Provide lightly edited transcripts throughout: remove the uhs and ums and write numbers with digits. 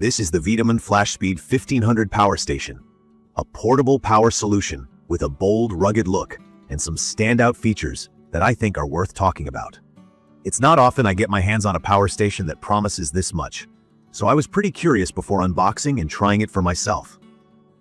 This is the VTOMAN FlashSpeed 1500 power station, a portable power solution with a bold, rugged look and some standout features that I think are worth talking about. It's not often I get my hands on a power station that promises this much, so I was pretty curious before unboxing and trying it for myself.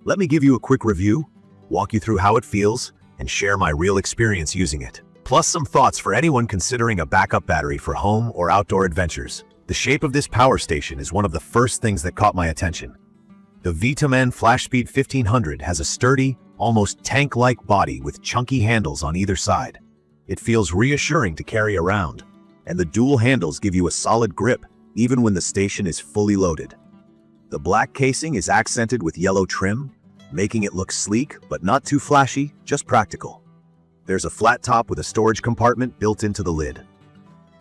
Let me give you a quick review, walk you through how it feels, and share my real experience using it. Plus some thoughts for anyone considering a backup battery for home or outdoor adventures. The shape of this power station is one of the first things that caught my attention. The VTOMAN FlashSpeed 1500 has a sturdy, almost tank-like body with chunky handles on either side. It feels reassuring to carry around, and the dual handles give you a solid grip even when the station is fully loaded. The black casing is accented with yellow trim, making it look sleek but not too flashy, just practical. There's a flat top with a storage compartment built into the lid.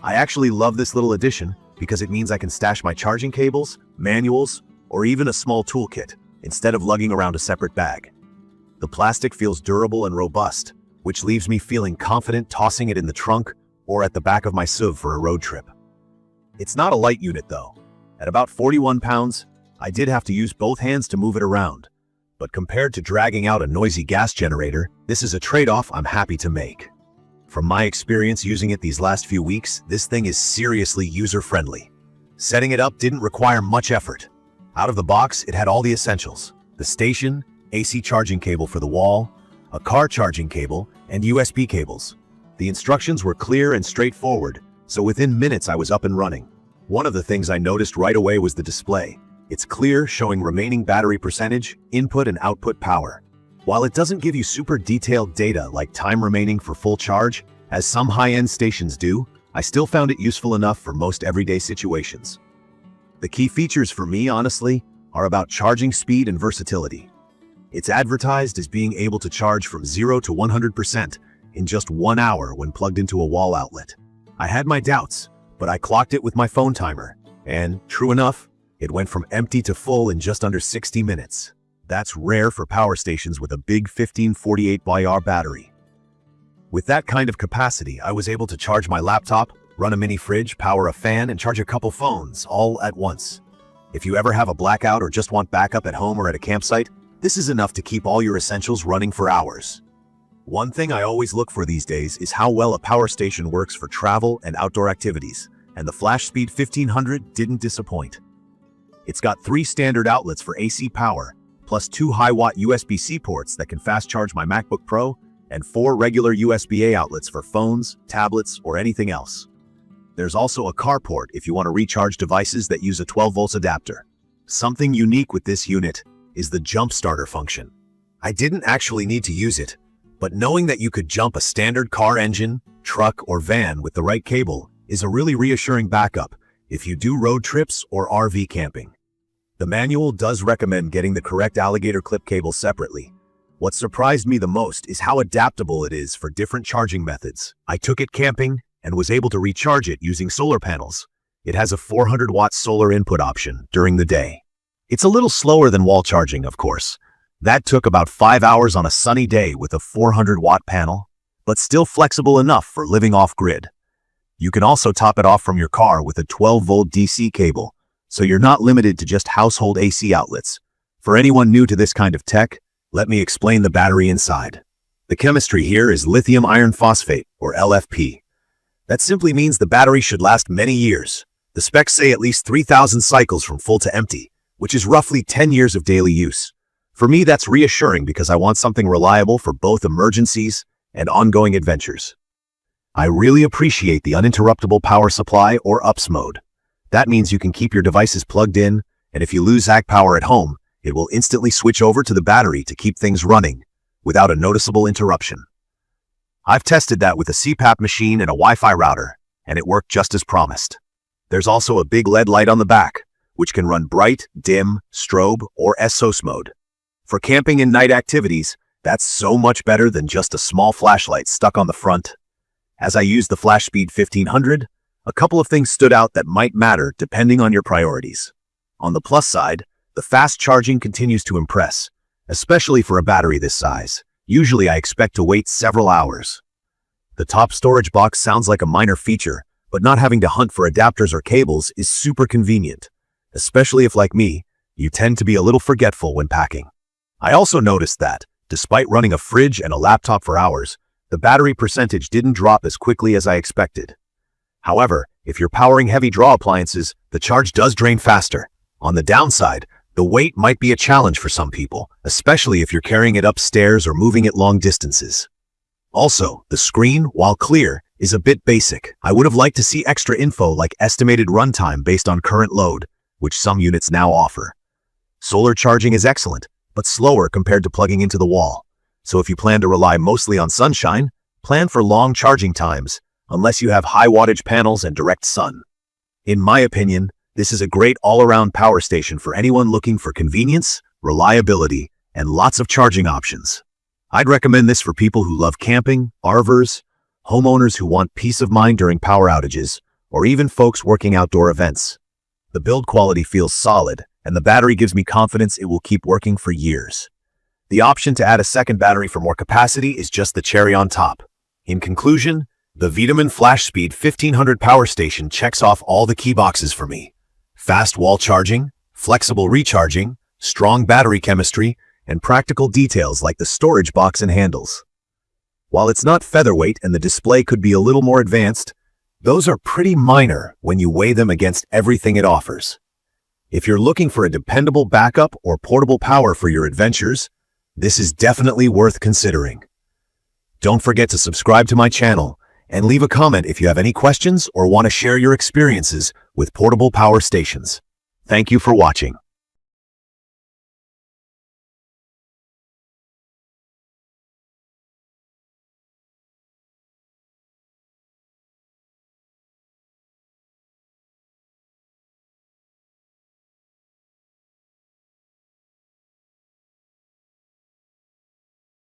I actually love this little addition because it means I can stash my charging cables, manuals, or even a small toolkit instead of lugging around a separate bag. The plastic feels durable and robust, which leaves me feeling confident tossing it in the trunk or at the back of my SUV for a road trip. It's not a light unit though. At about 41 pounds, I did have to use both hands to move it around. But compared to dragging out a noisy gas generator, this is a trade-off I'm happy to make. From my experience using it these last few weeks, this thing is seriously user-friendly. Setting it up didn't require much effort. Out of the box, it had all the essentials: the station, AC charging cable for the wall, a car charging cable, and USB cables. The instructions were clear and straightforward, so within minutes I was up and running. One of the things I noticed right away was the display. It's clear, showing remaining battery percentage, input and output power. While it doesn't give you super detailed data like time remaining for full charge, as some high-end stations do, I still found it useful enough for most everyday situations. The key features for me, honestly, are about charging speed and versatility. It's advertised as being able to charge from 0 to 100% in just 1 hour when plugged into a wall outlet. I had my doubts, but I clocked it with my phone timer, and true enough, it went from empty to full in just under 60 minutes. That's rare for power stations with a big 1548 mAh battery. With that kind of capacity, I was able to charge my laptop, run a mini fridge, power a fan, and charge a couple phones all at once. If you ever have a blackout or just want backup at home or at a campsite, this is enough to keep all your essentials running for hours. One thing I always look for these days is how well a power station works for travel and outdoor activities, and the FlashSpeed 1500 didn't disappoint. It's got 3 standard outlets for AC power, plus 2 high-watt USB-C ports that can fast-charge my MacBook Pro, and 4 regular USB-A outlets for phones, tablets, or anything else. There's also a car port if you want to recharge devices that use a 12-volt adapter. Something unique with this unit is the jump starter function. I didn't actually need to use it, but knowing that you could jump a standard car engine, truck, or van with the right cable is a really reassuring backup if you do road trips or RV camping. The manual does recommend getting the correct alligator clip cable separately. What surprised me the most is how adaptable it is for different charging methods. I took it camping and was able to recharge it using solar panels. It has a 400-watt solar input option during the day. It's a little slower than wall charging, of course. That took about 5 hours on a sunny day with a 400-watt panel, but still flexible enough for living off-grid. You can also top it off from your car with a 12-volt DC cable, so you're not limited to just household AC outlets. For anyone new to this kind of tech, let me explain the battery inside. The chemistry here is lithium iron phosphate, or LFP. That simply means the battery should last many years. The specs say at least 3,000 cycles from full to empty, which is roughly 10 years of daily use. For me, that's reassuring because I want something reliable for both emergencies and ongoing adventures. I really appreciate the uninterruptible power supply, or UPS mode. That means you can keep your devices plugged in, and if you lose ZAC power at home, it will instantly switch over to the battery to keep things running without a noticeable interruption. I've tested that with a CPAP machine and a Wi-Fi router, and it worked just as promised. There's also a big LED light on the back, which can run bright, dim, strobe, or SOS mode. For camping and night activities, that's so much better than just a small flashlight stuck on the front. As I used the FlashSpeed 1500, a couple of things stood out that might matter depending on your priorities. On the plus side, the fast charging continues to impress, especially for a battery this size. Usually I expect to wait several hours. The top storage box sounds like a minor feature, but not having to hunt for adapters or cables is super convenient, especially if, like me, You tend to be a little forgetful when packing. I also noticed that, despite running a fridge and a laptop for hours, the battery percentage didn't drop as quickly as I expected. However, if you're powering heavy draw appliances, the charge does drain faster. On the downside, the weight might be a challenge for some people, especially if you're carrying it upstairs or moving it long distances. Also, the screen, while clear, is a bit basic. I would have liked to see extra info like estimated runtime based on current load, which some units now offer. Solar charging is excellent, but slower compared to plugging into the wall. So if you plan to rely mostly on sunshine, plan for long charging times, unless you have high wattage panels and direct sun. In my opinion, this is a great all-around power station for anyone looking for convenience, reliability, and lots of charging options. I'd recommend this for people who love camping, RVers, homeowners who want peace of mind during power outages, or even folks working outdoor events. The build quality feels solid, and the battery gives me confidence it will keep working for years. The option to add a second battery for more capacity is just the cherry on top. In conclusion, the VTOMAN FlashSpeed 1500 power station checks off all the key boxes for me. Fast wall charging, flexible recharging, strong battery chemistry, and practical details like the storage box and handles. While it's not featherweight and the display could be a little more advanced, those are pretty minor when you weigh them against everything it offers. If you're looking for a dependable backup or portable power for your adventures, this is definitely worth considering. Don't forget to subscribe to my channel and leave a comment if you have any questions or want to share your experiences with portable power stations. Thank you for watching.